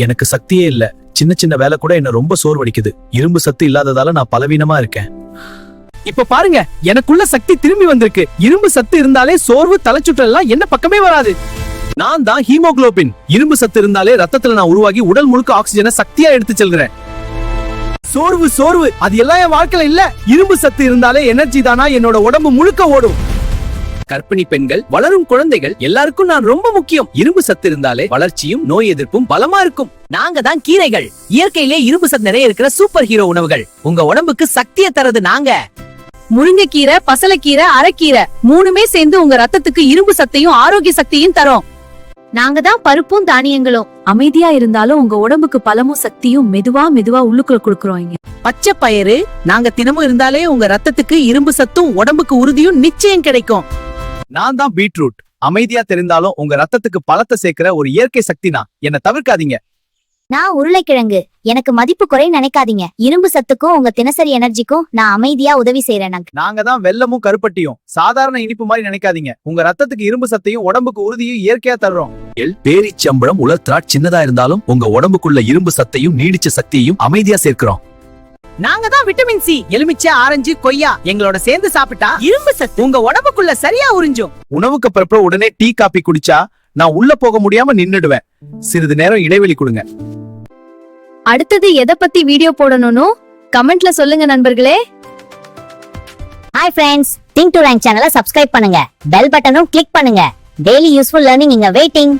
எனக்கு சக்தியே இல்ல. சின்ன சின்ன வேலை கூட என்ன ரொம்ப சோர்வடிக்குது. இரும்பு சத்து இல்லாததால நான் பலவீனமா இருக்கேன். இப்ப பாருங்க, எனக்குள்ள சக்தி திரும்பி வந்திருக்கு. இரும்பு சத்து இருந்தாலே சோர்வு, தலைச்சுற்றல் எல்லாம் என்ன பக்கமே வராது. நான் தான் ஹீமோகுளோபின். இரும்பு சத்து இருந்தாலே ரத்தத்துல நான் உருவாகி உடல் முழுக்க ஆக்சிஜனை சக்தியா எடுத்து செல்கிறேன். சோர்வு சோர்வு அது எல்லாம் என் வாழ்க்கையில இல்ல. இரும்பு சத்து இருந்தாலே எனர்ஜி தானா என்னோட உடம்பு முழுக்க ஓடும். கர்ப்பிணி பெண்கள், வளரும் குழந்தைகள் எல்லாருக்கும் நான் ரொம்ப முக்கியம். இரும்பு சத்து இருந்தாலே வளர்ச்சியும் நோய் எதிர்ப்பும் பலமா இருக்கும். நாங்க தான் கீரைகள். இயற்கையிலே இரும்பு சத்து நிறைய இருக்கிற சூப்பர் ஹீரோ உணவுகள். உங்க உடம்புக்கு சக்தியை தரது நாங்க. முருங்கைக்கீரை, பசலைக்கீரை, அரைக்கீரை மூணுமே சேர்ந்து உங்க ரத்தத்துக்கு இரும்பு சத்தையும் ஆரோக்கிய சக்தியும் தரும். நாங்க தான் பருப்பும் தானியங்களும். அமைதியா இருந்தாலும் உங்க உடம்புக்கு பலமும் சக்தியும் மெதுவா மெதுவா உள்ளுக்குள்ள கொடுக்கறோம். பச்சை பயிறு நாங்க தினமும் இருந்தாலே உங்க ரத்தத்துக்கு இரும்பு சத்தும் உடம்புக்கு உறுதியும் நிச்சயம் கிடைக்கும். நான் தான் பீட்ரூட். அமைதியா தெரிந்தாலும் உங்க ரத்தத்துக்கு பலத்தை சேர்க்கிற ஒரு இயற்கை சக்தி நான். என்ன தவிர்க்காதீங்க. நான் உருளைக்கிழங்கு. எனக்கு மதிப்பு குறை நினைக்காதீங்க. இரும்பு சத்துக்கும் உங்க தினசரி எனர்ஜிக்கும் நான் அமைதியா உதவி செய்யறேன். நாங்க தான் வெல்லமும் கருப்பட்டியும். சாதாரண இனிப்பு மாதிரி நினைக்காதீங்க. உங்க ரத்தத்துக்கு இரும்பு சத்தையும் உடம்புக்கு உறுதியும் இயற்கையா தர்றோம். பேரிச்சம்பழம் உலர்த்திராட் சின்னதா இருந்தாலும் உங்க உடம்புக்குள்ள இரும்பு சத்தையும் நீடிச்ச சக்தியையும் அமைதியா சேர்க்கிறோம். நாங்க தான் விட்டமின் சி. எலுமிச்சை, ஆரஞ்சு, கொய்யா எங்களோட சேர்ந்து சாப்பிட்டா இரும்பு சத்து உங்க உடம்புக்குள்ள சரியா உறிஞ்சும். உணவுக்கு பிறப்பு உடனே டீ காபி குடிச்சா நான் உள்ள போக முடியாம நின்னுடுவேன். சிறிது நேரம் இடைவெளி கொடுங்க. அடுத்தது எதை பத்தி வீடியோ போடணும்னு கமெண்ட்ல சொல்லுங்க நண்பர்களே. Hi friends, think to rank சேனலை சப்ஸ்கிரைப் பண்ணுங்க. பெல் பட்டனும் கிளிக் பண்ணுங்க. டெய்லி யூஸ்ஃபுல் லேர்னிங் இங்க வெயிட்டிங்.